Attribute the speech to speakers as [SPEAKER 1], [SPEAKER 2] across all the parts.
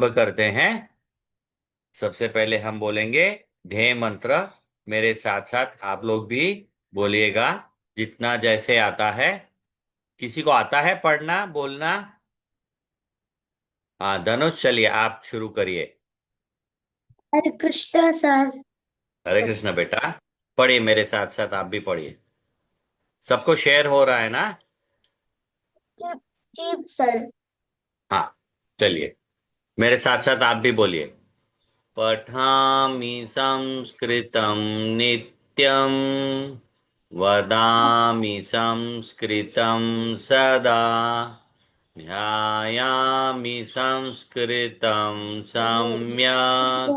[SPEAKER 1] करते हैं। सबसे पहले हम बोलेंगे ध्येय मंत्र। मेरे साथ साथ आप लोग भी बोलिएगा, जितना जैसे आता है। किसी को आता है पढ़ना बोलना? हाँ धनुष, चलिए आप शुरू करिए।
[SPEAKER 2] हरे कृष्णा सर।
[SPEAKER 1] हरे कृष्ण बेटा। पढ़िए, मेरे साथ साथ आप भी पढ़िए। सबको शेयर हो रहा है ना?
[SPEAKER 2] जी जी सर।
[SPEAKER 1] हाँ, चलिए मेरे साथ साथ आप भी बोलिए। पठामि संस्कृतं नित्यं, वदामि संस्कृतं सदा, ध्यायामि संस्कृतं सम्यक्,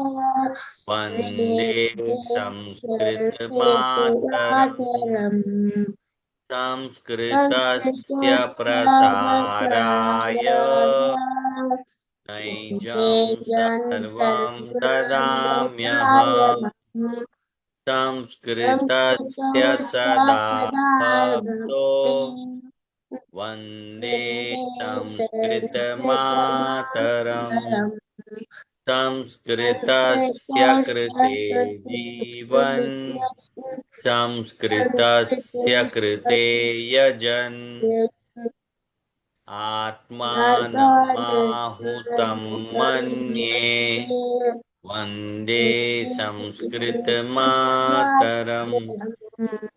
[SPEAKER 1] वन्दे संस्कृतमातरम्।
[SPEAKER 2] संस्कृतमातरम्।
[SPEAKER 1] संस्कृतस्य प्रसाराय
[SPEAKER 2] संस्कृतप्रसाराय
[SPEAKER 1] नैजं सर्वं ददाम्यहम्।
[SPEAKER 2] ददाम्यहम्।
[SPEAKER 1] संस्कृतस्य
[SPEAKER 2] संस्कृतस्य
[SPEAKER 1] सदा
[SPEAKER 2] सदा
[SPEAKER 1] भक्तो
[SPEAKER 2] भक्तिः।
[SPEAKER 1] वन्दे
[SPEAKER 2] वन्दे
[SPEAKER 1] संस्कृतमातरम्।
[SPEAKER 2] संस्कृतमातरम्।
[SPEAKER 1] संस्कृतस्य
[SPEAKER 2] संस्कृतस्य
[SPEAKER 1] कृते
[SPEAKER 2] कृते
[SPEAKER 1] जीवन्, संस्कृतस्य कृते
[SPEAKER 2] संस्कृतस्य
[SPEAKER 1] यजन्, आत्मानमाहुतं मन्ये, वन्दे संस्कृतमातरम्।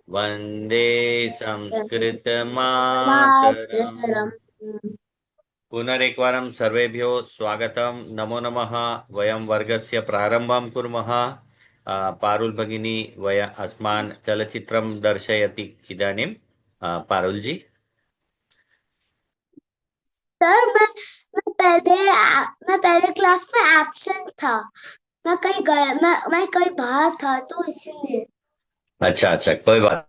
[SPEAKER 1] वन्दे संस्कृतमातरम्। पुनरेकवारं सर्वेभ्यो स्वागतं, नमो नमः। वयं वर्गस्य प्रारम्भं कुर्मः। पारुल भगिनी वय अस्मान् चलचित्रं दर्शयति इदानीं। पारुल जी।
[SPEAKER 2] सर मैं पहले क्लास में एब्सेंट था। मैं कहीं गया, मैं कहीं बाहर था तो इसीलिए।
[SPEAKER 1] अच्छा अच्छा, कोई बात।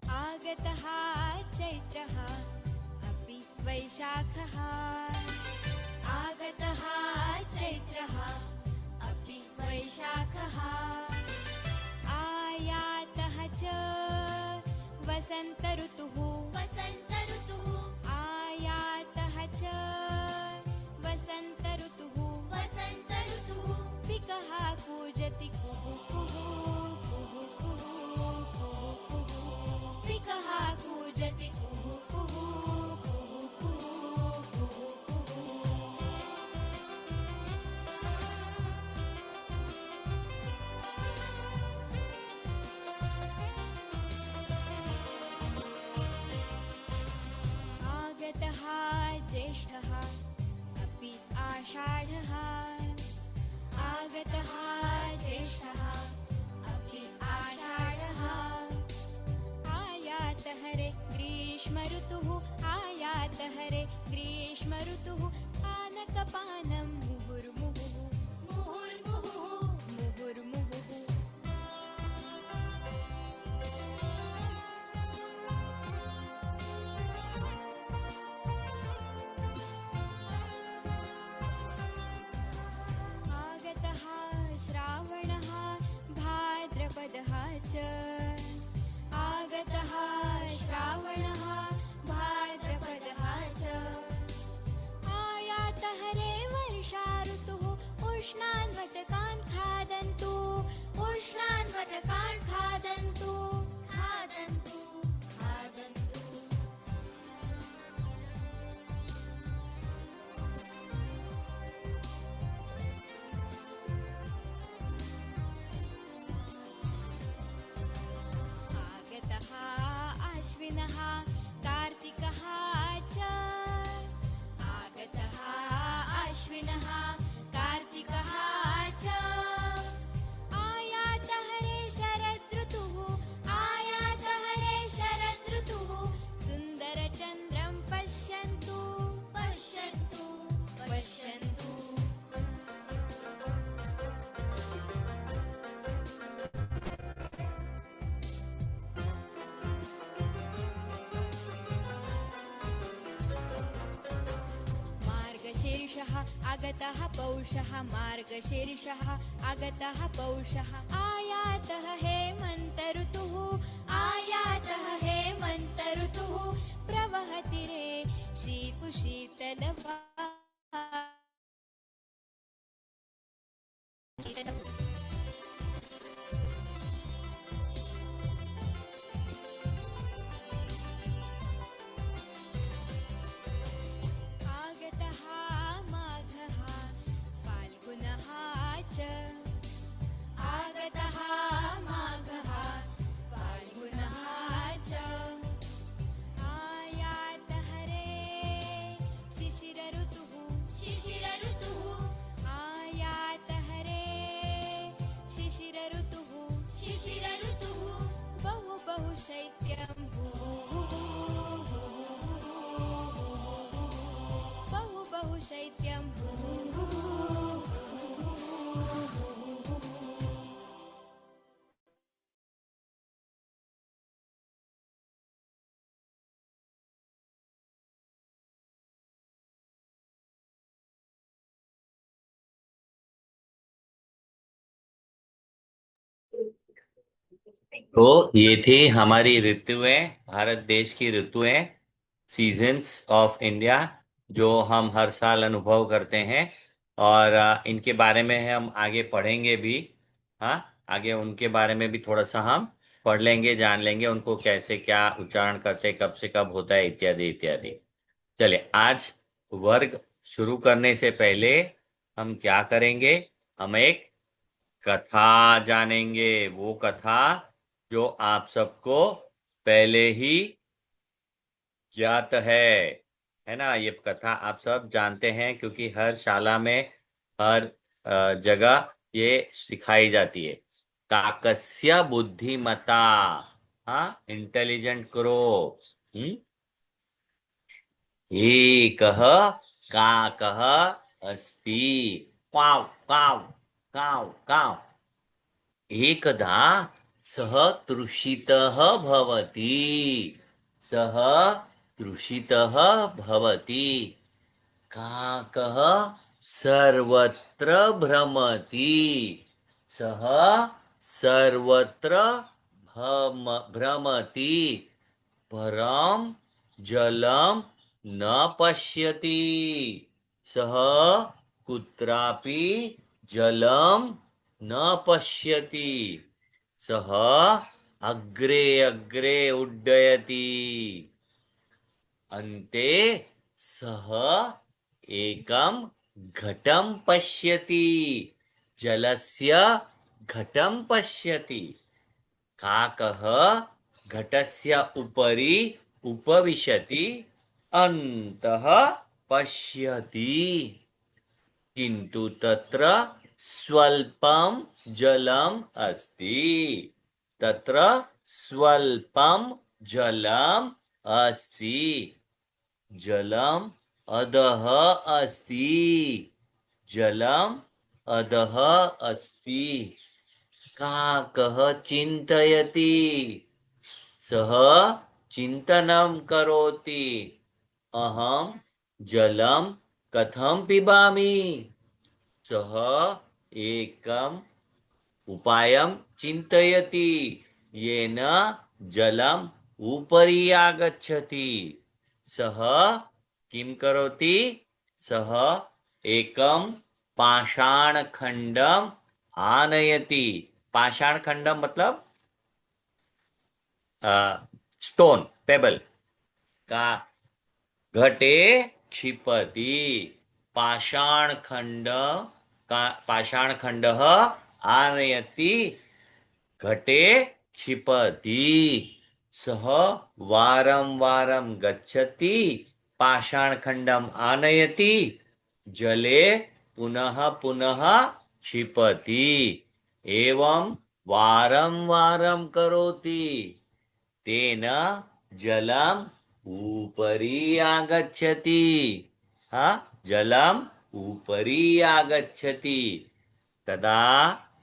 [SPEAKER 3] आगतः चैत्रः अपि वैशाखः। आगतः चैत्रः अपि वैशाखः। आयातः च वसन्त ऋतुः। आयातः च वसन्त ऋतुः। पिकः कूजति कुहु कुहु कुहु कुहु कुहु कुहु। पिकः कूजति कुहु कुहु कुहु कुहु कुहु कुहु। आगतः ज्येष्ठः अपि आषाढः। आगतः ज्येष्ठः अपि आषाढः। आयातः रे ग्रीष्म ऋतुः। आयातः रे ग्रीष्म ऋतुः। आनकपानं मुहुर्मुहुः मुहुर्मुहुः मुहुर्मुहुः। आगतः श्रावणः भाद्रपदः च। आगतः श्रावणः भाद्रपदः च। आयातः रे वर्षा ऋतुः। उष्णान् वटकान् खादन्तु। उष्णान् वटकान् खादन्तु। खादन्तु खादन्तु। आगतः आश्विनः कार्तिकः च। आगतः आश्विनः कार्तिकः च। आयातः रे शरदृतुः। आयातः रे शरदृतुः। सुन्दरचन्द्रं पश्यन्तु पश्यन्तु पश्यन्तु। आगतः पौषः मार्गशीर्षः आगतः पौषः आयातः हेमन्त ऋतुः आयातः हेमन्त ऋतुः प्रवहति रे शीतलवा आगतः माघः फाल्गुनः च आगतः माघः फाल्गुनः च आयातः रे शिशिर ऋतुः आयातः रे शिशिर ऋतुः बहु शैत्यं बहु शैत्यं
[SPEAKER 1] तो ये थी हमारी ऋतुएं, भारत देश की ऋतुएं, सीजन्स ऑफ इंडिया, जो हम हर साल अनुभव करते हैं। और इनके बारे में हम आगे पढ़ेंगे भी। हाँ, आगे उनके बारे में भी थोड़ा सा हम पढ़ लेंगे, जान लेंगे उनको कैसे क्या उच्चारण करते, कब से कब होता है, इत्यादि इत्यादि। चलिए, आज वर्ग शुरू करने से पहले हम क्या करेंगे, हम एक कथा जानेंगे। वो कथा जो आप सबको पहले ही ज्ञात है ना। ये कथा आप सब जानते हैं क्योंकि हर शाला में, हर जगह ये सिखाई जाती है। काकस्य बुद्धिमता, हाँ, इंटेलिजेंट करो। हम्म। एकः काकः अस्ति, काव काव काव काव। एकदा सः तृषितः भवति, सः तृषितः भवति। काकः सर्वत्र भ्रमति, सः सर्वत्र भ्रमति, परं जलं न पश्यति। सः कुत्रापि जलं न पश्यति। सः अग्रे अग्रे उड्डयति। अन्ते सः एकं घटं पश्यति, जलस्य घटं पश्यति। काकः घटस्य उपरि उपविशति, अन्तः पश्यति, किन्तु तत्र स्वल्पं जलम् अस्ति, तत्र स्वल्पं जलम् अस्ति, जलम् अधः अस्ति, जलम् अधः अस्ति। काकः चिन्तयति, सः चिन्तनं करोति, अहं जलं कथं पिबामि। सः एकम् उपायं चिन्तयति, येन जलम् उपरि आगच्छति। सः किं करोति, सः एकं पाषाणखण्डम् आनयति। पाषाणखण्डं मतलब स्टोन, पेबल का घटे क्षिपति। पाषाणखण्डः आनयति, घटे क्षिपति। सः वारं वारं गच्छति, पाषाणखण्डम् आनयति, जले पुनः पुनः क्षिपति। एवं वारं वारं करोति, तेन जलम् उपरि आगच्छति। हाँ, जलम् उपरि आगच्छति। तदा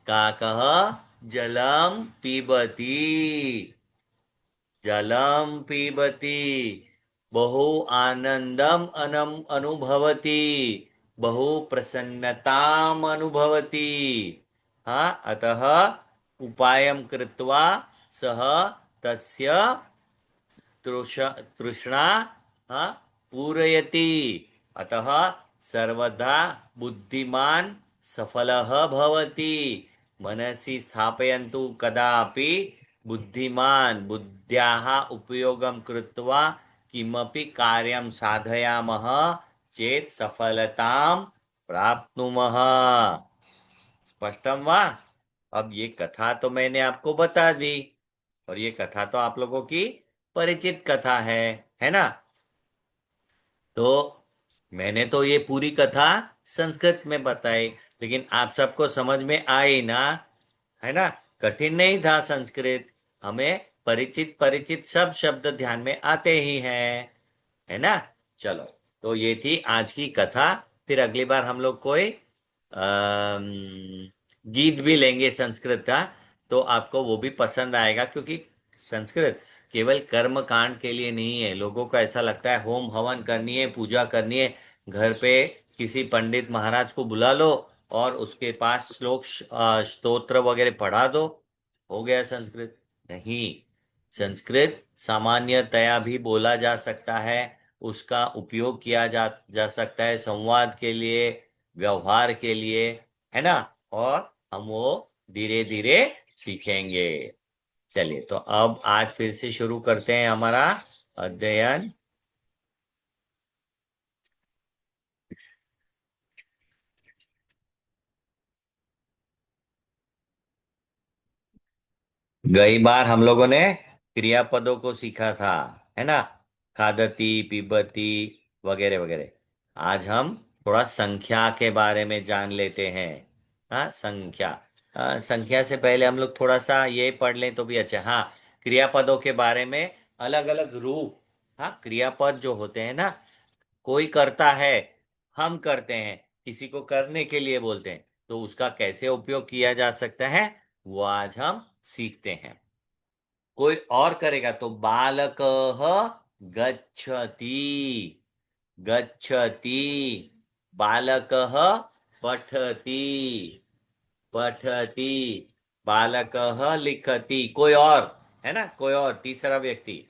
[SPEAKER 1] काकः जलं पिबति, जलं पिबति, बहु आनन्दम् अनुभवति, बहु प्रसन्नताम् अनुभवति। हाँ, अतः उपायं कृत्वा सः तस्य तृष्णा हाँ, पूरयति। अतः सर्वदा बुद्धिमान् सफलः भवति। मनसि स्थापयन्तु, कदापि बुद्धिमान् बुद्ध्याः उपयोगं कृत्वा किमपि कार्यं साधयामः चेत् सफलतां प्राप्नुमः। स्पष्टं वा? अब ये कथा तो मैंने आपको बता दी, और ये कथा तो आप लोगों की परिचित कथा है ना? तो मैंने तो ये पूरी कथा संस्कृत में बताई, लेकिन आप सबको समझ में आई ना? है ना? कठिन नहीं था संस्कृत। हमें परिचित परिचित सब शब्द ध्यान में आते ही हैं, है ना? चलो, तो ये थी आज की कथा। फिर अगली बार हम लोग कोई गीत भी लेंगे संस्कृत का, तो आपको वो भी पसंद आएगा, क्योंकि संस्कृत केवल कर्म कांड के लिए नहीं है। लोगों को ऐसा लगता है होम हवन करनी है, पूजा करनी है, घर पे किसी पंडित महाराज को बुला लो और उसके पास श्लोक स्तोत्र वगैरह पढ़ा दो, हो गया संस्कृत। नहीं, संस्कृत सामान्यतया भी बोला जा सकता है, उसका उपयोग किया जा सकता है संवाद के लिए, व्यवहार के लिए, है ना? और हम वो धीरे धीरे सीखेंगे। चलिए, तो अब आज फिर से शुरू करते हैं हमारा अध्ययन। गई बार हम लोगों ने क्रियापदों को सीखा था, है ना? खादती, पिबती वगैरह वगैरह। आज हम थोड़ा संख्या के बारे में जान लेते हैं। हाँ, संख्या। संख्या से पहले हम लोग थोड़ा सा ये पढ़ लें तो भी अच्छा। हाँ, क्रियापदों के बारे में अलग अलग रूप। हाँ, क्रियापद जो होते हैं ना, कोई करता है, हम करते हैं, किसी को करने के लिए बोलते हैं, तो उसका कैसे उपयोग किया जा सकता है वो आज हम सीखते हैं। कोई और करेगा तो बालकः गच्छति, गच्छति। बालकः पठति, पठति। बालकः लिखति। कोई और, है ना? कोई और तीसरा व्यक्ति।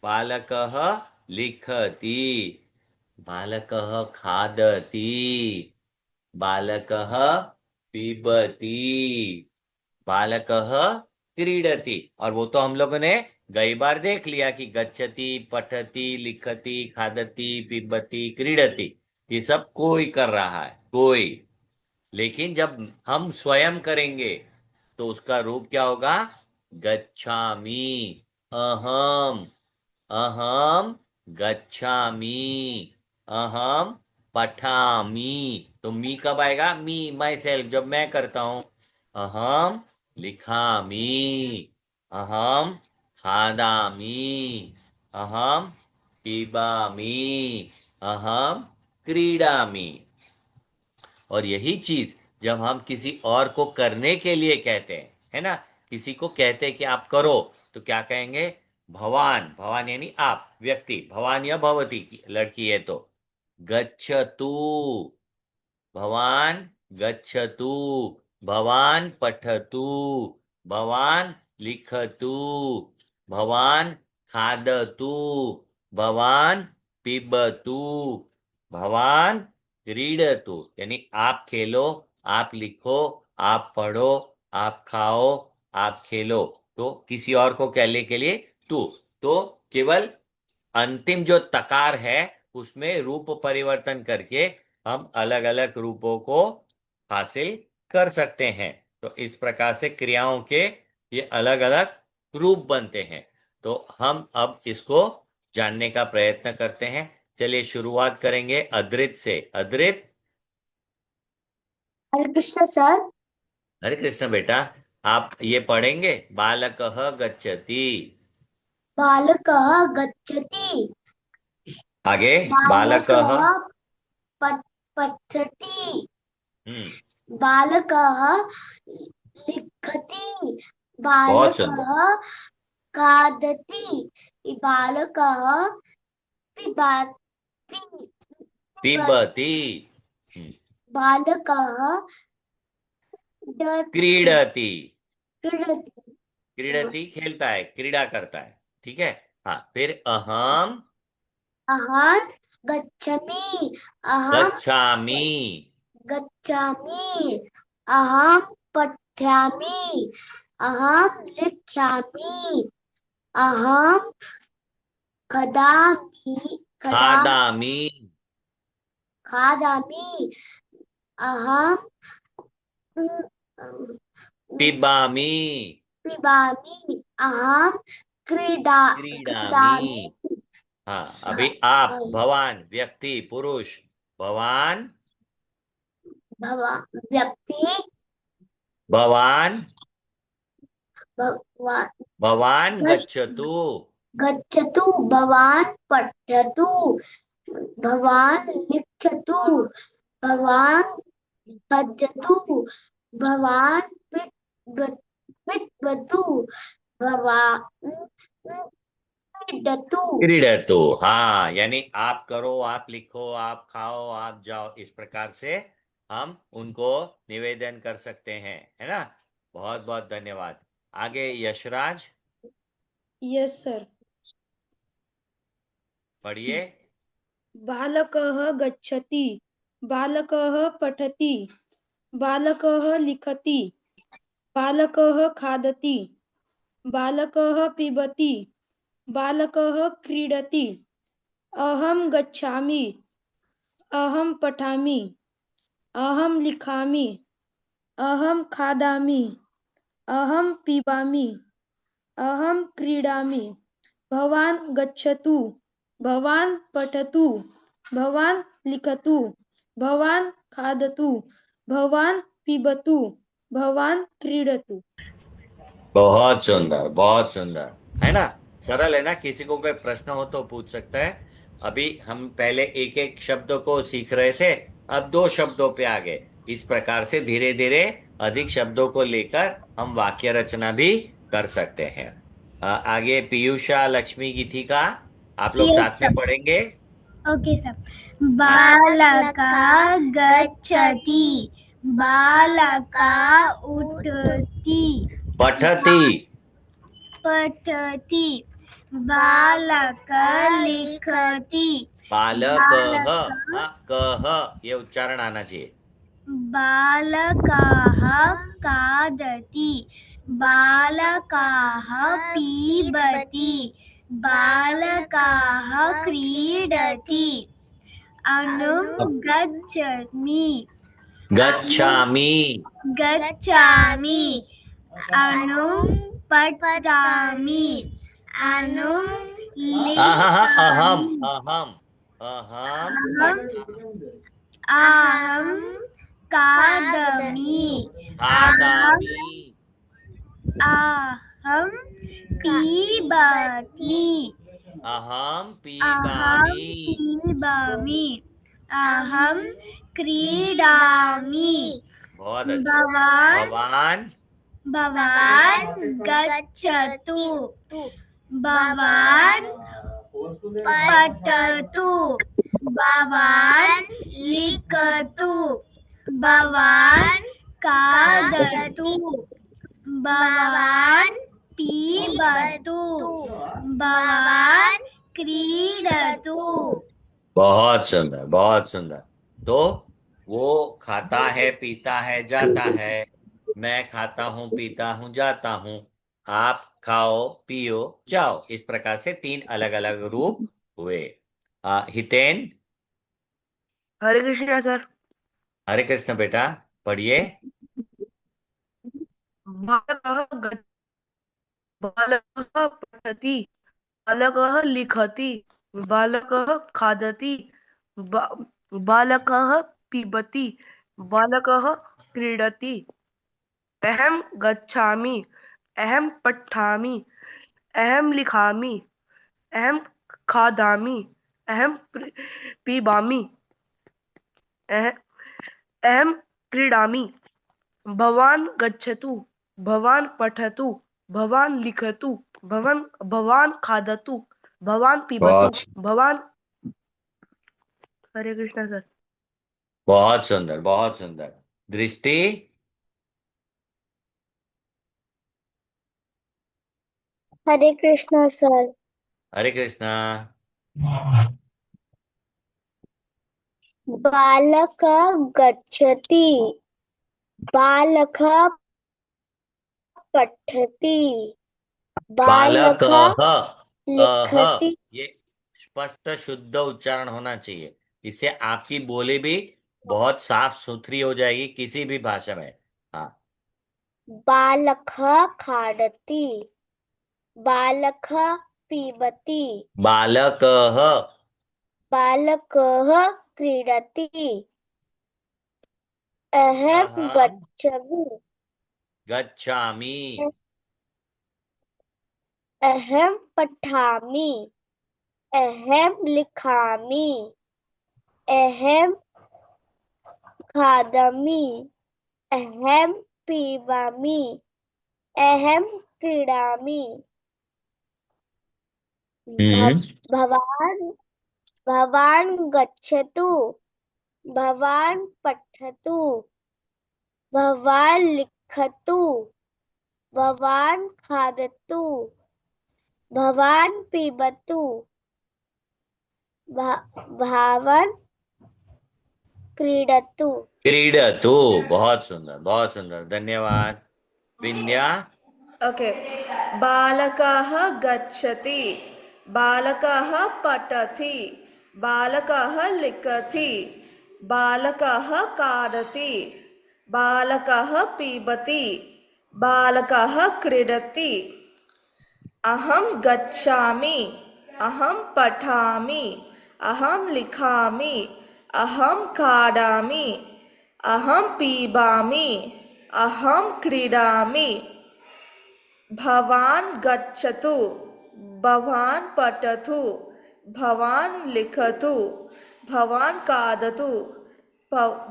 [SPEAKER 1] बालकः लिखति, बालकः खादति, बालकः पिबति, बालकः क्रीडति। और वो तो हम लोगों ने कई बार देख लिया कि गच्छति, पठति, लिखति, खादति, पिबति, क्रीडति, ये सब कोई कर रहा है, कोई। लेकिन जब हम स्वयं करेंगे तो उसका रूप क्या होगा? गच्छामि, अहम, अहम गच्छामि, अहम पठामि। तो मी कब आएगा? मी, माई सेल्फ, जब मैं करता हूं। अहम लिखामि, अहम खादामि, अहम पिबामि, अहम क्रीडामि। और यही चीज जब हम किसी और को करने के लिए कहते हैं, है ना? किसी को कहते हैं कि आप करो, तो क्या कहेंगे? भवान, भवान यानी आप, व्यक्ति, भवान या भवती की लड़की है तो गच्छतु, भवान गच्छतु, भवान पठतु, भवान लिखतु, भवान खादतु, भवान पिबतु, भवान क्रीडतु। यानी आप खेलो, आप लिखो, आप पढ़ो, आप खाओ, आप खेलो। तो किसी और को कहने के लिए तू, तो केवल अंतिम जो तकार है उसमें रूप परिवर्तन करके हम अलग अलग रूपों को हासिल कर सकते हैं। तो इस प्रकार से क्रियाओं के ये अलग अलग रूप बनते हैं। तो हम अब इसको जानने का प्रयत्न करते हैं। चलिए शुरुआत करेंगे अद्रित से। अद्रित।
[SPEAKER 2] हरे कृष्ण सर।
[SPEAKER 1] हरे कृष्ण बेटा, आप ये पढ़ेंगे बालकः गच्छति।
[SPEAKER 2] बालकः गच्छति,
[SPEAKER 1] आगे बालकः।
[SPEAKER 2] बालकः पठति,
[SPEAKER 1] हम्म,
[SPEAKER 2] बालकः लिखति,
[SPEAKER 1] बहुत सुंदर।
[SPEAKER 2] बालकः खादति, बालकः पिबति,
[SPEAKER 1] पिबती, हम्म,
[SPEAKER 2] बालकः
[SPEAKER 1] क्रीडति।
[SPEAKER 2] क्रीडति।
[SPEAKER 1] क्रीडति खेलता है, क्रीड़ा करता है। ठीक है। हाँ, फिर अहम
[SPEAKER 2] अहं गच्छामि। अहं
[SPEAKER 1] गच्छामि।
[SPEAKER 2] गच्छामि। अहं पठामि। अहं लिखामि। अहं खादामि। खादामि।
[SPEAKER 1] खादामि।
[SPEAKER 2] खादामि। अहं
[SPEAKER 1] पिबामि।
[SPEAKER 2] पिबामि। अहं
[SPEAKER 1] क्रीडामि।
[SPEAKER 2] क्रीडामि।
[SPEAKER 1] हाँ, अभी आप, भवान व्यक्ति पुरुष, भवान,
[SPEAKER 2] व्यक्ति
[SPEAKER 1] भवान,
[SPEAKER 2] भगवान
[SPEAKER 1] भवान गच्छतु।
[SPEAKER 2] गच्छतु। भवान् पठतु। भवान् लिखतु। भवान् पठतु। भवान् पिबतु। भवान् क्रीडतु।
[SPEAKER 1] क्रीडतु। हाँ, यानी आप करो, आप लिखो, आप खाओ, आप जाओ, इस प्रकार से हम उनको निवेदन कर सकते हैं, है ना। बहुत बहुत धन्यवाद। आगे यशराज,
[SPEAKER 4] यस सर।
[SPEAKER 1] पढ़िए।
[SPEAKER 4] बालकः गच्छति, बालकः पठति, बालकः लिखति, बालकः खादति, बालकः पिबति, बालकः क्रीडति। अहं गच्छामि, अहं पठामि, अहं लिखामि, अहं खादामि, अहं पिबामि, अहं क्रीडामि। भवान् गच्छतु, भवान् पठतु, भवान् लिखतु, भवान् खादतु, भवान् पिबतु, भवान् क्रीडतु।
[SPEAKER 1] बहुत सुंदर, बहुत सुंदर, है ना। सरल है ना। किसी को कोई प्रश्न हो तो पूछ सकता है। अभी हम पहले एक एक शब्द को सीख रहे थे, अब दो शब्दों पे आ गए। इस प्रकार से धीरे धीरे अधिक शब्दों को लेकर हम वाक्य रचना भी कर सकते हैं। आगे पीयूषा, लक्ष्मी, गीतिका, आप लोग
[SPEAKER 2] यस
[SPEAKER 1] साथ में
[SPEAKER 2] सर।
[SPEAKER 1] पढ़ेंगे।
[SPEAKER 2] Okay sir. बालका गच्छति। बालका उठति।
[SPEAKER 1] पठति।
[SPEAKER 2] पठति। बालक लिखति।
[SPEAKER 1] बालकः, हाँ, कह, ये उच्चारण आना चाहिए।
[SPEAKER 2] बालकाः खादति। बालकाः पिबति। बालकाः क्रीडति। अहं गच्छामि।
[SPEAKER 1] गच्छामि।
[SPEAKER 2] गच्छामि। अहं पठामि। अहं
[SPEAKER 1] अहम,
[SPEAKER 2] लिखामि।
[SPEAKER 1] अहम, अहम
[SPEAKER 2] अहं
[SPEAKER 1] पठामि,
[SPEAKER 2] अहं खादामि। अहं
[SPEAKER 1] खादामि,
[SPEAKER 2] अहं पिबामि।
[SPEAKER 1] अहम
[SPEAKER 2] अहं
[SPEAKER 1] पिबामि।
[SPEAKER 2] पिबामि। अहं क्रीडामि।
[SPEAKER 1] बहुत अच्छा।
[SPEAKER 2] भवान्
[SPEAKER 1] भवान,
[SPEAKER 2] भवान् गच्छतु। भवान् पठतु। भवान् लिखतु। भवान् खादतु। भवान् पिबतु। भवान् क्रीडतु।
[SPEAKER 1] बहुत सुंदर, बहुत सुंदर। तो वो खाता है, पीता है, जाता है। मैं खाता हूँ, पीता हूँ, जाता हूँ। आप खाओ, पियो, जाओ। इस प्रकार से तीन अलग अलग रूप हुए। हितेन।
[SPEAKER 4] हरे कृष्णा सर।
[SPEAKER 1] हरे कृष्ण बेटा, पढ़िए।
[SPEAKER 4] बालकः बालकः पठति, बालकः लिखति, बालकः खादति, बालकः पिबति, बालकः क्रीडति। अहं गच्छामि, अहं पठामि, अहं लिखामि, अहं खादामि, अहं पिबामि, अहं क्रीडामि। भवान् गच्छतु, भवान् पठतु, भवान् लिखतु, भवान् खादतु, भवान् पिबतु,
[SPEAKER 1] बहुत
[SPEAKER 4] भवान्। हरे कृष्णा सर।
[SPEAKER 1] बहुत सुंदर, बहुत सुंदर। दृष्टि।
[SPEAKER 2] हरे कृष्णा सर।
[SPEAKER 1] हरे कृष्णा।
[SPEAKER 2] बालक गच्छति, बालक पठति,
[SPEAKER 1] बालक
[SPEAKER 2] बालक लिखति।
[SPEAKER 1] ये स्पष्ट शुद्ध उच्चारण होना चाहिए। इससे आपकी बोली भी बहुत साफ सुथरी हो जाएगी किसी भी भाषा में। हाँ।
[SPEAKER 2] बालक खादति, बालक पीबति,
[SPEAKER 1] बालक।
[SPEAKER 2] बालक क्रीडति, अहं
[SPEAKER 1] अहम
[SPEAKER 2] गच्छामि,
[SPEAKER 1] गच्छामि।
[SPEAKER 2] अहं पठामि, अहं लिखामि, अहं खादामि, अहं पीबामि, अहं क्रीडामि।
[SPEAKER 1] हम्म।
[SPEAKER 2] भवान् भवान् गच्छतु, भवान् पठतु, भवान् लिखतु, भवान् खादतु, भवान् पिबतु, भवान् क्रीडतु।
[SPEAKER 1] क्रीडतु। बहुत सुंदर, बहुत सुंदर, धन्यवाद। विंध्या।
[SPEAKER 5] ओके। बालकः गच्छति, बालकः पठति, बालकः लिखति, बालकः खादति, बालकः पीबति, बालकः क्रीडति। अहं गच्छामि, अहं पठामि, अहं लिखामि, अहं खादामि, अहं पीबामि, अहं क्रीडामि। भवान् गच्छतु, भवान् पठतु, भवान् लिखतु, भवान् खादतु,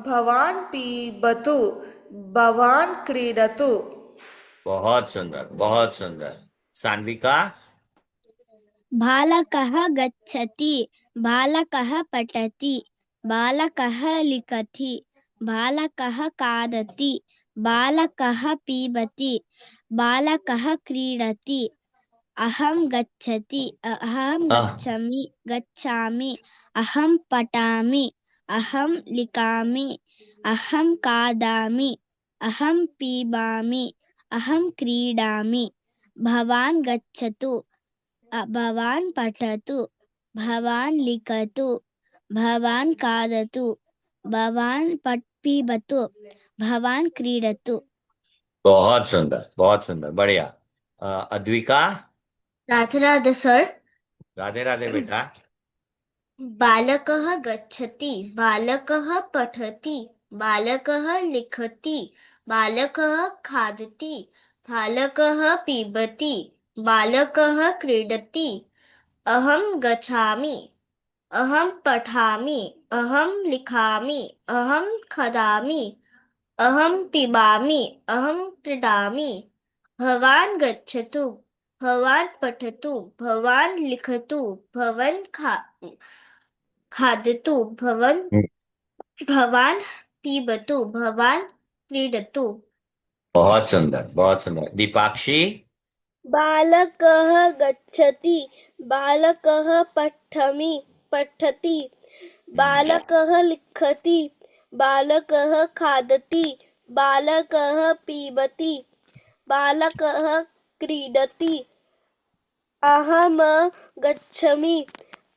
[SPEAKER 5] भवान् पीबतु, भवान् क्रीडतु।
[SPEAKER 1] बहुत सुंदर, बहुत सुंदर। सान्विका।
[SPEAKER 6] बालकः गच्छति, बालकः पठति, बालकः लिखति, बालकः खादति, बालकः पीबति, बालकः क्रीडति। अहं गच्छति, अहं गच्छामि, गच्छामि, अहं पठामि, अहं लिखामि, अहं खादामि, अहं पीबामि, अहं क्रीडामि। भवान् गच्छतु, भवान् पठतु, भवान् लिखतु, भवान् खादतु, भवान् पिबतु, भवान् क्रीडतु।
[SPEAKER 1] बहुत सुंदर, बहुत सुंदर, बढ़िया। अद्विका।
[SPEAKER 7] राधे राधे सर।
[SPEAKER 1] राधे राधे बेटा।
[SPEAKER 7] बालकः गच्छति, बालकः पठति, बालकः लिखति, बालकः खादति, बालकः पिबति, बालकः क्रीडति। अहं गच्छामि, अहं पठामि, अहं लिखामि, अहं खादामि, अहं पिबामि, अहं क्रीडामि। भवान् गच्छतु, भवान् पठतु, भवान् लिखतु, भवान् खादतु, भवान् पिबतु, भवान् क्रीडतु।
[SPEAKER 1] बहुत सुंदर, बहुत सुंदर। दीपाक्षी।
[SPEAKER 8] बालकः गच्छति, बालकः पठति, बालकः लिखति, बालकः खादति, बालकः पिबति, बालकः क्रीडति। अहं गच्छामि,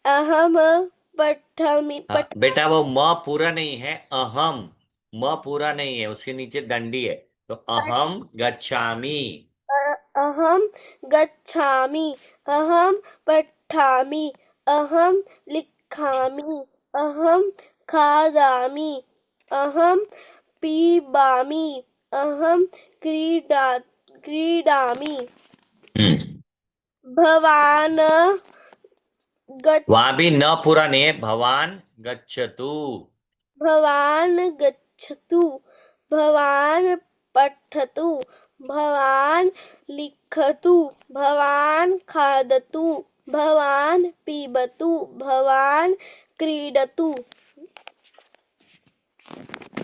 [SPEAKER 8] अहं पठामि,
[SPEAKER 1] बेटा वो म पूरा नहीं है, अहम। म पूरा नहीं है, उसके नीचे दंडी है। तो अहम गच्छामि।
[SPEAKER 8] अहं गच्छामि, अहं पठामि, अहं लिखामि, अहं खादामि, अहं पिबामि, अहं क्रीडामि। भवान्
[SPEAKER 1] वहां भी न पूरा नहीं है, भवान गच्छतु।
[SPEAKER 8] भवान् गच्छतु, भवान् पठतु, भवान् लिखतु, भवान् खादतु, भवान् पिबतु, भवान् क्रीडतु।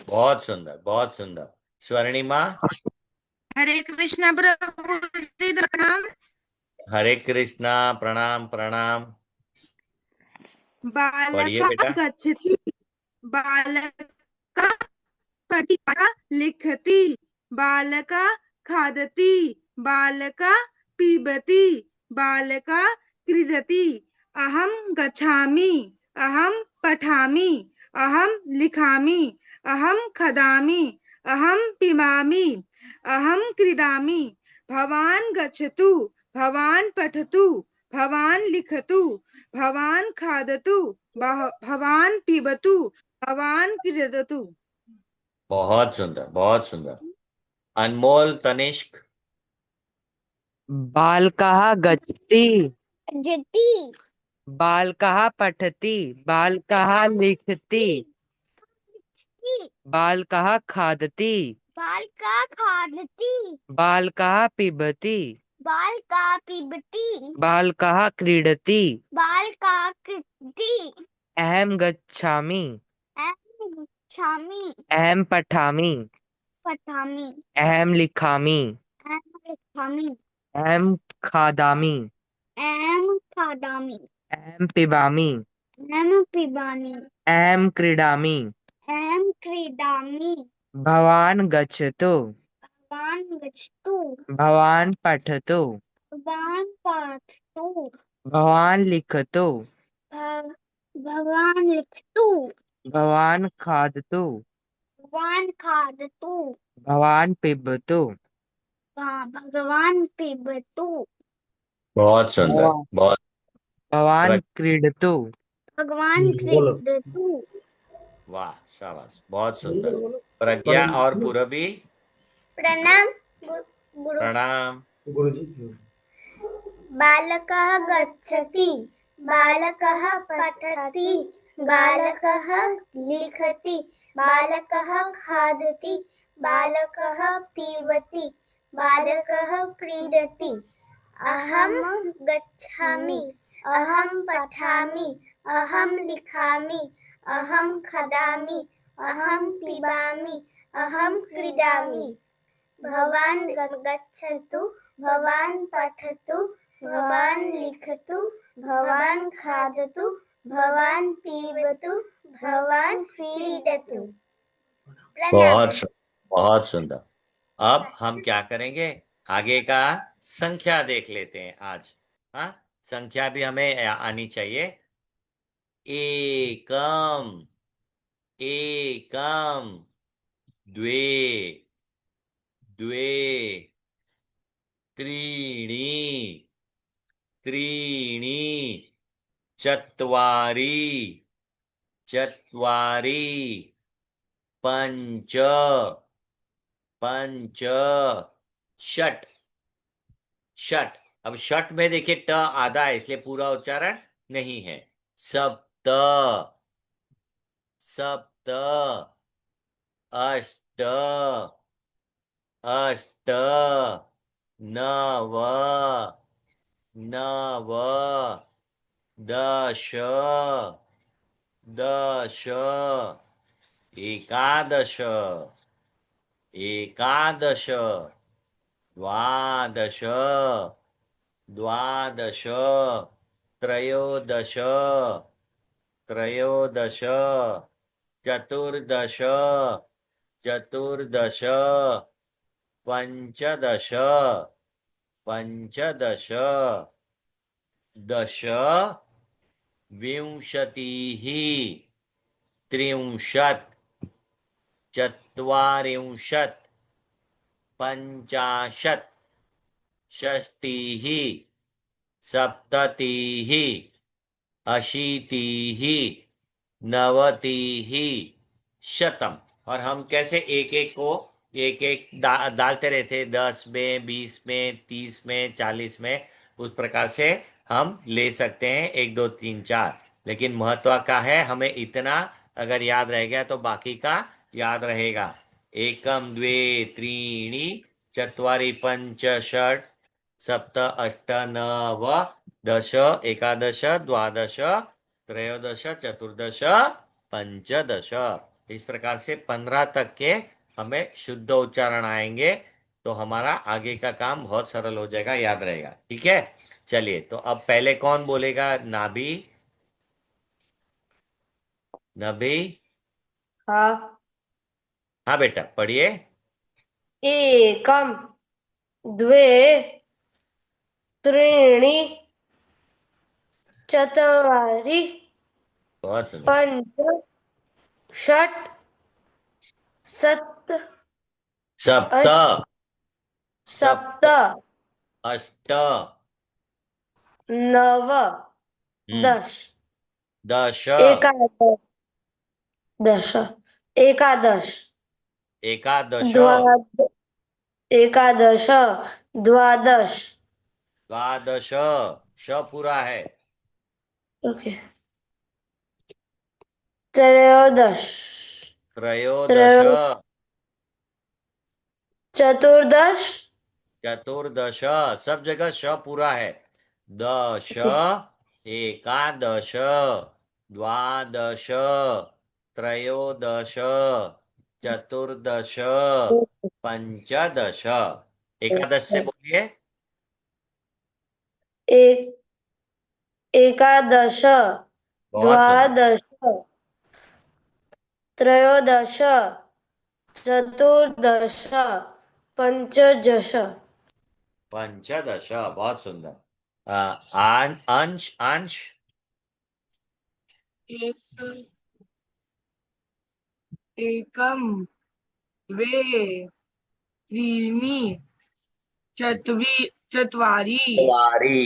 [SPEAKER 1] बहुत सुंदर, बहुत सुंदर। स्वर्णिमा।
[SPEAKER 9] हरे कृष्णा प्रभु जी प्रणाम।
[SPEAKER 1] हरे कृष्णा। प्रणाम प्रणाम। पढ़िए
[SPEAKER 9] बालका
[SPEAKER 1] बेटा।
[SPEAKER 9] गच्छति, बालका पठिका लिखति, बालका खादति, बालका पीबति, बालका क्रीडति। अहं गच्छामि, अहं पठामि, अहं लिखामि, अहं खादामि, अहं पिबामि, अहं क्रीडामि। भवान् गच्छतु, भवान् पठतु, भवान् लिखतु, भवान् खादतु, भवान् पिबतु, भवान् क्रीडतु।
[SPEAKER 1] बहुत सुंदर, बहुत सुंदर। अनमोल, तनिष्क।
[SPEAKER 10] बालकः गच्छति,
[SPEAKER 6] जति
[SPEAKER 10] बालकः पठति, बालकः लिखति, बालकः खादति,
[SPEAKER 6] बालका खादति,
[SPEAKER 10] बालकः पिबति,
[SPEAKER 6] बालका पिबति,
[SPEAKER 10] बालकः क्रीडति।
[SPEAKER 6] बालका कृति।
[SPEAKER 10] अहं गच्छामि,
[SPEAKER 6] अहं गच्छामि,
[SPEAKER 10] अहं पठामि,
[SPEAKER 6] पठामि,
[SPEAKER 10] अहं लिखामि,
[SPEAKER 6] अहं लिखामि,
[SPEAKER 10] अहं खादामि,
[SPEAKER 6] अहं खादामि,
[SPEAKER 10] अहं पिबामि,
[SPEAKER 6] अहं पिबामि,
[SPEAKER 10] अहं क्रीडामि।
[SPEAKER 6] अहं क्रीडामि।
[SPEAKER 10] भवान् गच्छतु,
[SPEAKER 6] भवान् गच्छतु,
[SPEAKER 10] भवान् पठतु,
[SPEAKER 6] भवान् पठतु,
[SPEAKER 10] भवान् लिखतु,
[SPEAKER 6] भवान् लिखतु,
[SPEAKER 10] भवान् खादतु,
[SPEAKER 6] भवान् खादतु,
[SPEAKER 10] भवान् पिबतु,
[SPEAKER 6] भगवान् पिबतु,
[SPEAKER 1] बहुत सुंदर,
[SPEAKER 10] भवान्
[SPEAKER 1] बहुत।
[SPEAKER 10] भवान् क्रीडतु।
[SPEAKER 6] भगवान क्रीडतु।
[SPEAKER 1] वाह, शाबाश, बहुत सुंदर। प्रज्ञा और पूरबी।
[SPEAKER 6] प्रणाम गुरु।
[SPEAKER 1] प्रणाम।
[SPEAKER 6] बालकः गच्छति, बालकः पठति, बालकः लिखति, बालकः खादति, बालकः पीबति, बालकः क्रीडति। अहं गच्छामि, अहं पठामि, अहं लिखामि, अहं खादामि, अहं पिबामि, अहं क्रीडामि। भवान् गच्छतु, भवान् पठतु, भवान् लिखतु, भवान् खादतु, भवान् पीबतु, भवान् क्रीडतु।
[SPEAKER 1] बहुत सुंदर, बहुत सुंदर। अब हम क्या करेंगे, आगे का संख्या देख लेते हैं आज। हाँ, संख्या भी हमें आनी चाहिए। एकम, एकम, द्वे, द्वे, त्रीणि, त्रीणि, चत्वारि, चत्वारि, पंच, पंच, षट, षट। अब षट में देखिए ट आधा है, इसलिए पूरा उच्चारण नहीं है। सप्त, सप्त, अष्ट, अष्ट, नव, नव, दश, दश, एकादश, एकादश, द्वादश, द्वादश, त्रयोदश, त्रयोदश, चतुर्दश, चतुर्दश, पंचदश, पंचदश, दश, विंशतिः, त्रिंशत्, चत्वारिंशत्, पंचाशत्, षष्टिः, सप्ततिः, अशीतिः, नवतिः, शतम। और हम कैसे एक एक को एक एक डालते रहते, 10 में, 20 में, 30 में, 40 में। उस प्रकार से हम ले सकते हैं 1 2 3 4। लेकिन महत्व का है, हमें इतना अगर याद रह गया तो बाकी का याद रहेगा। एकम, द्वे, त्रीणि, चत्वारि, पंच, षट्, सप्त, अष्ट, नव, दश, एकादश, द्वादश, त्रयोदश, चतुर्दश, पंचदश। इस प्रकार से 15 तक के हमें शुद्ध उच्चारण आएंगे, तो हमारा आगे का काम बहुत सरल हो जाएगा, याद रहेगा। ठीक है, चलिए तो अब पहले कौन बोलेगा? नाभि। नभि।
[SPEAKER 4] हाँ।
[SPEAKER 1] हाँ बेटा, पढ़िए।
[SPEAKER 4] एकम, द्वे, त्रीणि, चत्वारि,
[SPEAKER 1] बहुत सुंदर।
[SPEAKER 4] पंच, षट, सप्त,
[SPEAKER 1] सप्त।
[SPEAKER 4] अष्ट, सप्त,
[SPEAKER 1] सप्त। अष्ट।
[SPEAKER 4] नव,
[SPEAKER 1] हम्म।
[SPEAKER 4] दश,
[SPEAKER 1] दश।
[SPEAKER 4] एकादश, दश, एकादश,
[SPEAKER 1] एकादश।
[SPEAKER 4] द्वाद एकादश, द्वादश,
[SPEAKER 1] द्वादश। श पूरा है।
[SPEAKER 4] ओके, त्रयोदश,
[SPEAKER 1] त्रयोदश।
[SPEAKER 4] त्रयो चतुर्दश,
[SPEAKER 1] चतुर्दश। सब जगह श पूरा है। दश। एकादश। द्वादश। त्रयोदश। चतुर्दश। पंचदश। एकादश से बोलिए।
[SPEAKER 4] एक एकादश,
[SPEAKER 1] बहुत सुंदर।
[SPEAKER 4] द्वादश, त्रयोदश, चतुर्दश, पंचदश।
[SPEAKER 1] पंचदश, बहुत सुंदर। अंश। अंश।
[SPEAKER 4] एकम, द्वे, त्रीणि, चत्वारि,
[SPEAKER 1] वारी।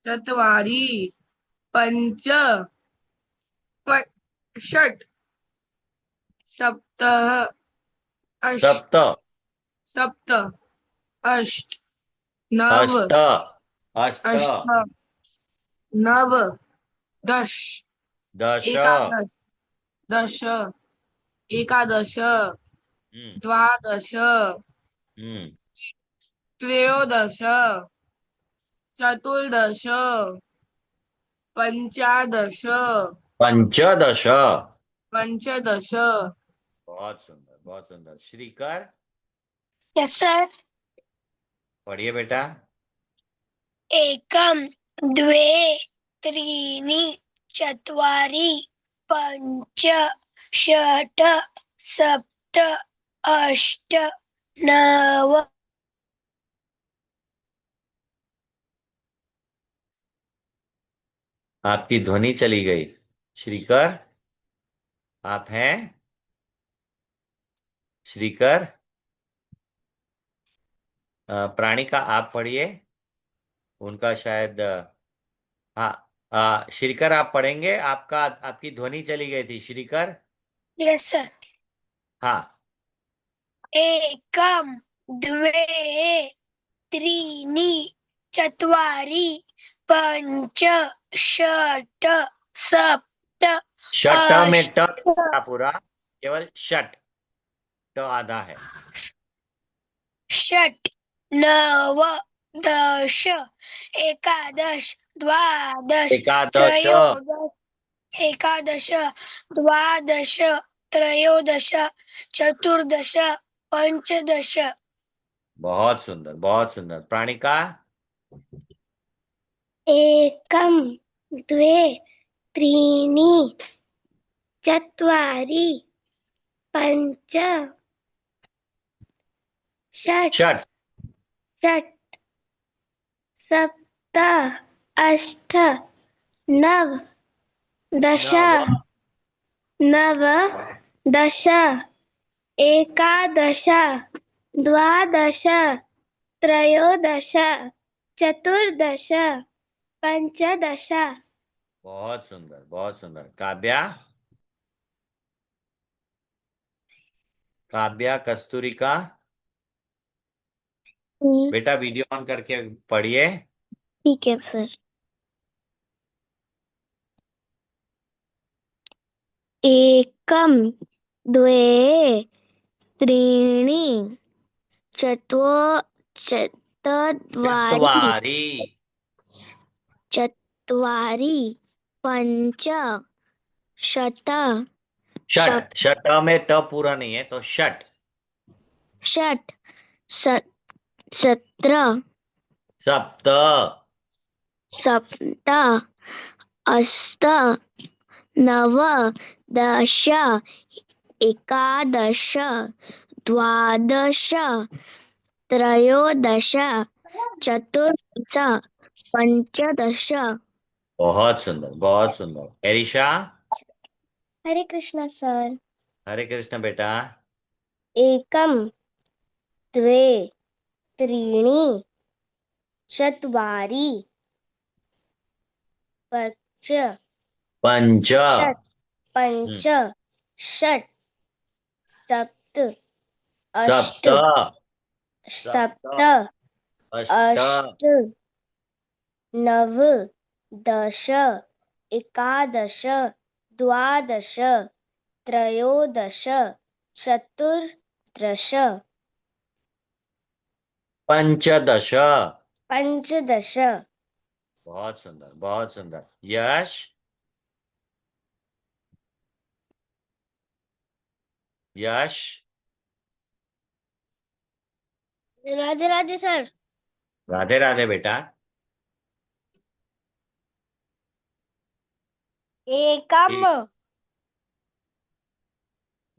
[SPEAKER 4] चत्वारि, पञ्च, षट्, सप्त, अष्ट,
[SPEAKER 1] सप्त।
[SPEAKER 4] सप्त, अष्ट, नव,
[SPEAKER 1] अष्ट। अष्ट।
[SPEAKER 4] अष्ट, नव, दश,
[SPEAKER 1] दश।
[SPEAKER 4] एकादश, दश, एकादश,
[SPEAKER 1] हम्म।
[SPEAKER 4] द्वादश,
[SPEAKER 1] हम्म।
[SPEAKER 4] त्रयोदश, चतुर्दश, पंचादश,
[SPEAKER 1] पंचदश।
[SPEAKER 4] पंचदश।
[SPEAKER 1] बहुत सुंदर, बहुत सुंदर। Shrikar,
[SPEAKER 2] yes sir.
[SPEAKER 1] पढ़िए बेटा।
[SPEAKER 2] एकम, द्वे, त्रीणि, चत्वारि, पञ्च, षट्, सप्त, अष्ट, नव।
[SPEAKER 1] आपकी ध्वनि चली गई। श्रीकर, आप हैं? श्रीकर। प्राणी का आप पढ़िए। उनका शायद हाँ। श्रीकर आप पढ़ेंगे? आपका आपकी ध्वनि चली गई थी, श्रीकर।
[SPEAKER 2] Yes sir.
[SPEAKER 1] हाँ।
[SPEAKER 2] एकम, द्वे, त्रीणि, चत्वारि, पञ्च, षट्, सप्त,
[SPEAKER 1] षट में ट
[SPEAKER 2] अष्ट,
[SPEAKER 1] था पूरा, केवल षट, ट आधा है।
[SPEAKER 2] षट्, नव, दश, एकादश, द्वादश,
[SPEAKER 1] एकादश।
[SPEAKER 2] त्रयोदश, एकादश, द्वादश, त्रयोदश, चतुर्दश, पंचदश।
[SPEAKER 1] बहुत सुंदर, बहुत सुंदर। प्राणी का
[SPEAKER 6] एकम, द्वे, त्रीणि, चत्वारि, पञ्च, षट्,
[SPEAKER 1] षट।
[SPEAKER 6] सप्त, अष्ट, नव, दश,
[SPEAKER 1] नव।
[SPEAKER 6] नव, दश, एकादश, द्वादश, त्रयोदश, चतुर्दश, पंचदश।
[SPEAKER 1] बहुत सुंदर, बहुत सुंदर। काव्या। काव्या कस्तूरी का, बेटा वीडियो ऑन करके पढ़िए।
[SPEAKER 6] ठीक है सर। एकम, द्वे, त्रीणि, चत्वारि,
[SPEAKER 1] चत्वारी।
[SPEAKER 6] चत्वारि, पञ्च, षट्,
[SPEAKER 1] षट, षट में ट पूरा नहीं है तो षट।
[SPEAKER 6] षट 17
[SPEAKER 1] सप्त,
[SPEAKER 6] 7 8 9 10 11 12 13 14 15।
[SPEAKER 1] बहुत सुंदर, बहुत सुंदर। एरिशा।
[SPEAKER 6] हरे कृष्णा सर।
[SPEAKER 1] हरे कृष्ण बेटा।
[SPEAKER 6] एकम द्वे त्रीणि चत्वारि पञ्च
[SPEAKER 1] पंच।
[SPEAKER 6] षट् पञ्च षट् सप्त
[SPEAKER 1] सप्त,
[SPEAKER 6] अष्ट
[SPEAKER 1] सप्त,
[SPEAKER 6] सप्त
[SPEAKER 1] अष्ट,
[SPEAKER 6] अष्ट नव दश एकादश द्वादश त्रयोदश चतुर्दश
[SPEAKER 1] पंचदश।
[SPEAKER 6] पञ्चदश।
[SPEAKER 1] बहुत सुंदर, बहुत सुंदर। यश। यश।
[SPEAKER 6] राधे राधे सर।
[SPEAKER 1] राधे राधे बेटा।
[SPEAKER 6] एकम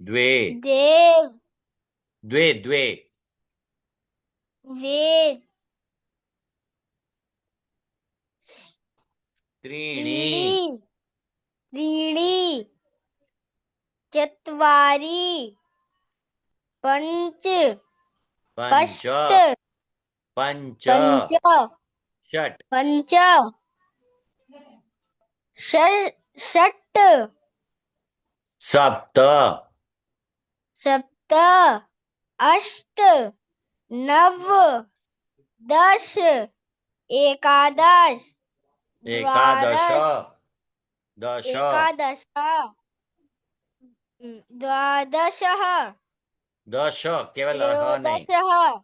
[SPEAKER 1] द्वे,
[SPEAKER 6] देव
[SPEAKER 1] द्वे, द्वे,
[SPEAKER 6] वेद
[SPEAKER 1] त्रीणि,
[SPEAKER 6] त्रीणि चत्वारि पञ्च
[SPEAKER 1] पंच,
[SPEAKER 6] अष्ट
[SPEAKER 1] पंच,
[SPEAKER 6] पञ्च
[SPEAKER 1] षट,
[SPEAKER 6] पञ्च षट्
[SPEAKER 1] सप्त,
[SPEAKER 6] सप्त अष्ट नव दश एकादश
[SPEAKER 1] एकादश,
[SPEAKER 6] द्वादश
[SPEAKER 1] दश,
[SPEAKER 6] एकादश द्वादश
[SPEAKER 1] दश, केवल ह नहीं।
[SPEAKER 6] त्रयोदश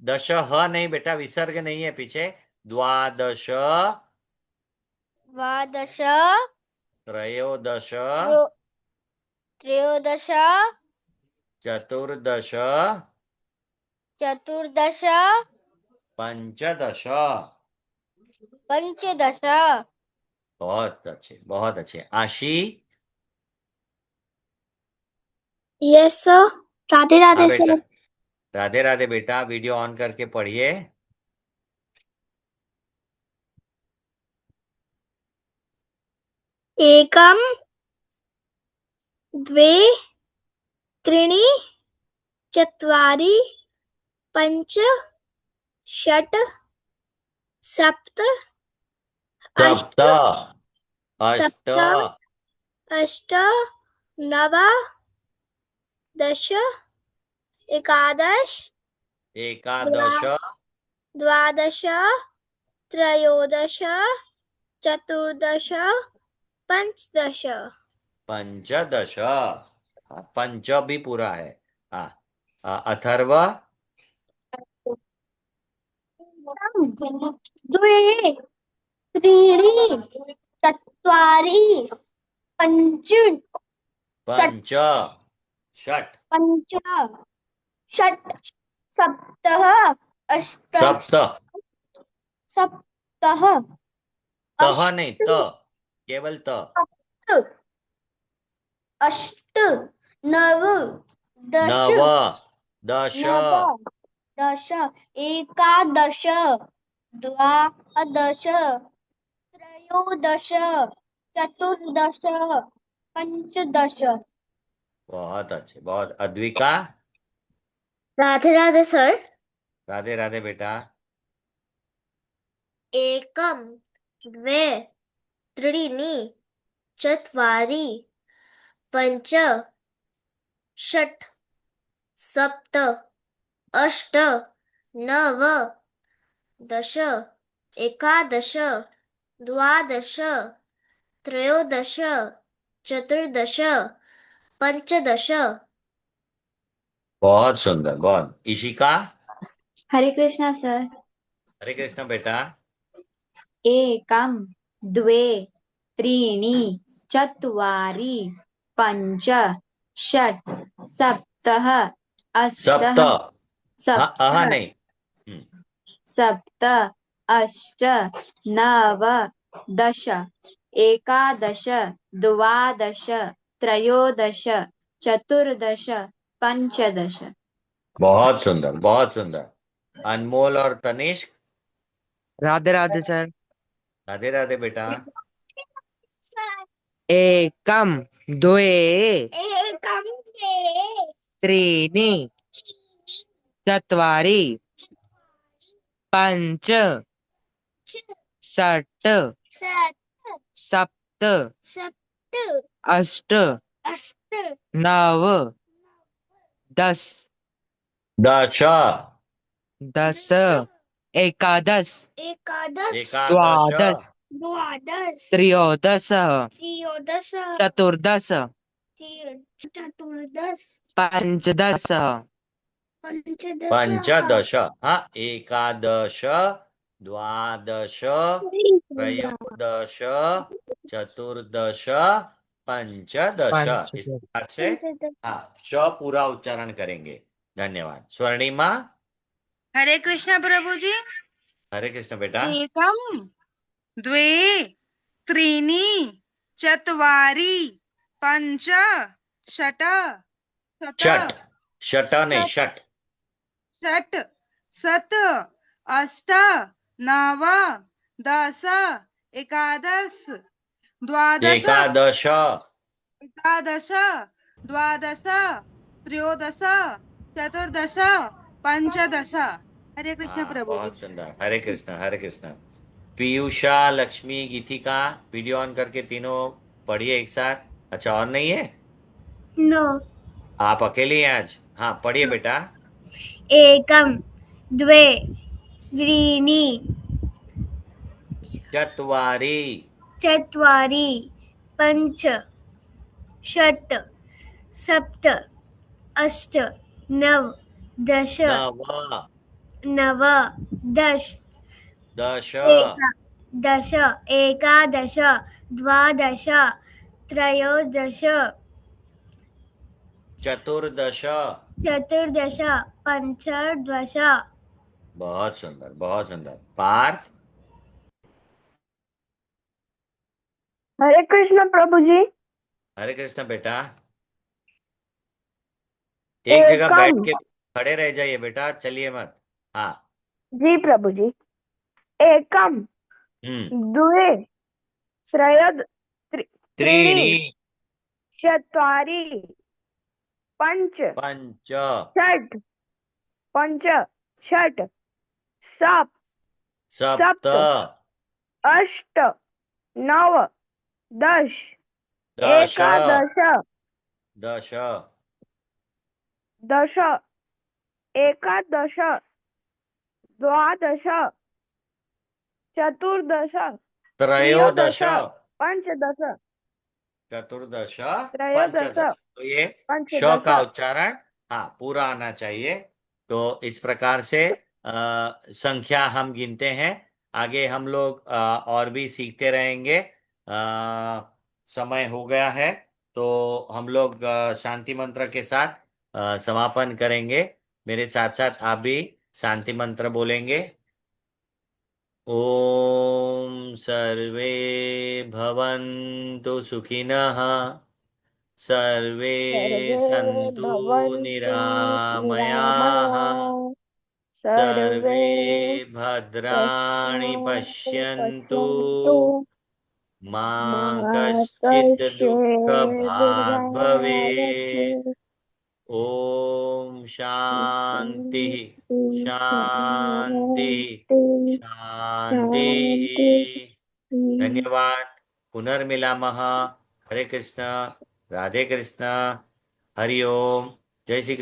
[SPEAKER 1] दश ह नहीं बेटा, विसर्ग नहीं है पीछे। द्वादश,
[SPEAKER 6] द्वादश
[SPEAKER 1] त्रयोदश,
[SPEAKER 6] त्रयोदश
[SPEAKER 1] चतुर्दश,
[SPEAKER 6] चतुर्दश
[SPEAKER 1] पंचदश।
[SPEAKER 6] पंचदश।
[SPEAKER 1] बहुत अच्छे, बहुत अच्छे। आशी।
[SPEAKER 6] Yes sir. राधे
[SPEAKER 1] हाँ
[SPEAKER 6] राधे
[SPEAKER 1] बेटा।
[SPEAKER 6] सर।
[SPEAKER 1] राधे राधे बेटा, वीडियो ऑन करके पढ़िए।
[SPEAKER 6] एकम द्वे त्रीणि चत्वारि पञ्च षट् सप्त
[SPEAKER 1] सप्त,
[SPEAKER 6] अष्ट
[SPEAKER 1] अष्ट,
[SPEAKER 6] सप्त अष्ट नव दश एकादश
[SPEAKER 1] एकादश,
[SPEAKER 6] द्वादश त्रयोदश चतुर्दश पंचदश।
[SPEAKER 1] पंचदश। हाँ, पंच भी पूरा है। हाँ। अथर्व।
[SPEAKER 6] द्वे त्रीणि चत्वारि पञ्च
[SPEAKER 1] पंच, षट,
[SPEAKER 6] पञ्च षट् सप्त अष्ट
[SPEAKER 1] सप्त,
[SPEAKER 6] सप्तः
[SPEAKER 1] तह नहीं,
[SPEAKER 6] अष्ट
[SPEAKER 1] त, केवल त।
[SPEAKER 6] अष्ट नव दश
[SPEAKER 1] नव, दश,
[SPEAKER 6] नव दश एकादश द्वादश त्रयोदश चतुर्दश पंचदश।
[SPEAKER 1] बहुत अच्छे, बहुत। अद्विका।
[SPEAKER 6] राधे राधे सर।
[SPEAKER 1] राधे राधे बेटा।
[SPEAKER 6] एकम द्वे त्रीणि चत्वारि पञ्च षट् सप्त अष्ट नव दश एकादश द्वादश त्रयोदश चतुर्दश पंचदश।
[SPEAKER 1] बहुत सुंदर, बहुत। इशिका।
[SPEAKER 11] हरे कृष्णा सर।
[SPEAKER 1] हरे कृष्ण बेटा।
[SPEAKER 11] एकम द्वे त्रीणि चत्वारि पंच षट सप्तः
[SPEAKER 1] सप्त,
[SPEAKER 11] अष्टः
[SPEAKER 1] हाँ अह
[SPEAKER 11] सप्त
[SPEAKER 1] नहीं।
[SPEAKER 11] सप्त अष्ट नव दश एकादश द्वादश त्रयोदश चतुर्दश पंचदश।
[SPEAKER 1] बहुत सुंदर, बहुत सुंदर। अनमोल और तनिष्क,
[SPEAKER 10] राधे राधे सर।
[SPEAKER 1] राधे राधे बेटा।
[SPEAKER 10] एकम द्वे
[SPEAKER 2] एकम द्वे
[SPEAKER 10] त्रीणि चत्वारि पञ्च षट्
[SPEAKER 2] षट्
[SPEAKER 10] सप्त
[SPEAKER 2] सप्त
[SPEAKER 10] अष्ट
[SPEAKER 2] अष्ट
[SPEAKER 10] नव दस
[SPEAKER 1] दश,
[SPEAKER 10] दश एकादश
[SPEAKER 2] एकादश
[SPEAKER 1] एकादश,
[SPEAKER 10] द्वादश
[SPEAKER 2] द्वादश
[SPEAKER 10] त्रयोदश
[SPEAKER 2] त्रयोदश
[SPEAKER 10] चतुर्दश
[SPEAKER 2] चतुर्दश
[SPEAKER 10] पञ्चदश
[SPEAKER 2] पंचदश
[SPEAKER 1] पंचदश, हाँ एकादश द्वादश त्रयोदश चतुर्दश पंचदश। इस
[SPEAKER 10] पंचदश।
[SPEAKER 1] प्रकार से हाँ श पूरा उच्चारण करेंगे। धन्यवाद। स्वर्णिमा,
[SPEAKER 9] हरे कृष्णा प्रभु जी।
[SPEAKER 1] हरे कृष्ण बेटा।
[SPEAKER 9] एकम द्वे त्रीणि चत्वारि पञ्च षट् सप्त
[SPEAKER 1] षट, शट नहीं षट।
[SPEAKER 9] षट् सप्त अष्ट नव दश एकादश द्वादश
[SPEAKER 1] एकादश,
[SPEAKER 9] एकादश द्वादश त्रयोदश चतुर्दश पंचदश। हरे कृष्ण
[SPEAKER 1] हाँ
[SPEAKER 9] प्रभु जी।
[SPEAKER 1] बहुत सुंदर। हरे कृष्ण, हरे कृष्ण। पीयूषा, लक्ष्मी, गीतिका, वीडियो ऑन करके तीनों पढ़िए एक साथ। अच्छा और नहीं है?
[SPEAKER 6] नो।
[SPEAKER 1] आप अकेले हैं आज? हाँ पढ़िए बेटा।
[SPEAKER 6] एकम द्वे त्रीणि
[SPEAKER 1] चत्वारि
[SPEAKER 6] चत्वारि पञ्च षट् सप्त अष्ट नव दश
[SPEAKER 1] नव
[SPEAKER 6] नव दश
[SPEAKER 1] दश
[SPEAKER 6] दश एकादश द्वादश त्रयोदश
[SPEAKER 1] चतुर्दश।
[SPEAKER 6] चतुर्दश पञ्चदश।
[SPEAKER 1] बहुत सुंदर, बहुत सुंदर। पार्थ,
[SPEAKER 8] हरे कृष्ण प्रभु जी।
[SPEAKER 1] हरे कृष्ण बेटा। एक जगह बैठ
[SPEAKER 8] एकम
[SPEAKER 1] के खड़े रह जाइए बेटा, चलिए मत। हाँ।
[SPEAKER 8] जी प्रभु जी। एकम
[SPEAKER 1] हम्म।
[SPEAKER 8] द्वे त्रीणि
[SPEAKER 1] त्रीणि
[SPEAKER 8] चत्वारि पञ्च
[SPEAKER 1] पंच
[SPEAKER 8] षट् पञ्च षट् सप्त
[SPEAKER 1] सप्त
[SPEAKER 8] सप्त अष्ट नव दश
[SPEAKER 1] दश
[SPEAKER 8] एकादश
[SPEAKER 1] दश
[SPEAKER 8] दश एकादश द्वादश चतुर्दश
[SPEAKER 1] त्रयोदश
[SPEAKER 8] त्रयोदश पंचदश
[SPEAKER 1] चतुर्दश
[SPEAKER 8] त्रयोदश
[SPEAKER 1] पंचदश। तो ये श
[SPEAKER 8] पंचदश।
[SPEAKER 1] का उच्चारण हाँ पूरा आना चाहिए। तो इस प्रकार से संख्या हम गिनते हैं। आगे हम लोग और भी सीखते रहेंगे। समय हो गया है तो हम लोग शांति मंत्र के साथ समापन करेंगे। मेरे साथ साथ आप भी शांति मंत्र बोलेंगे। ओम सर्वे भवन्तु सुखिनः, सर्वे
[SPEAKER 8] सर्वे
[SPEAKER 1] सन्तु
[SPEAKER 8] भवन्तु
[SPEAKER 1] निरामयाः,
[SPEAKER 8] निरामयाः सर्वे
[SPEAKER 1] सर्वे भद्राणि
[SPEAKER 8] भद्राणि
[SPEAKER 1] पश्यन्तु,
[SPEAKER 8] पश्यन्तु
[SPEAKER 1] मा
[SPEAKER 8] मा
[SPEAKER 1] कश्चित्
[SPEAKER 8] कश्चित्
[SPEAKER 1] दुःखभाग् भवेत्।
[SPEAKER 8] दुर्भाग्यवत्
[SPEAKER 1] ओम शांति शांति
[SPEAKER 8] शान्ति
[SPEAKER 1] शांति।
[SPEAKER 8] शान्ति।
[SPEAKER 1] धन्यवाद। पुनर्मिलामः। हरे कृष्ण, राधे कृष्ण, हरि ओम, जय श्री कृष्ण।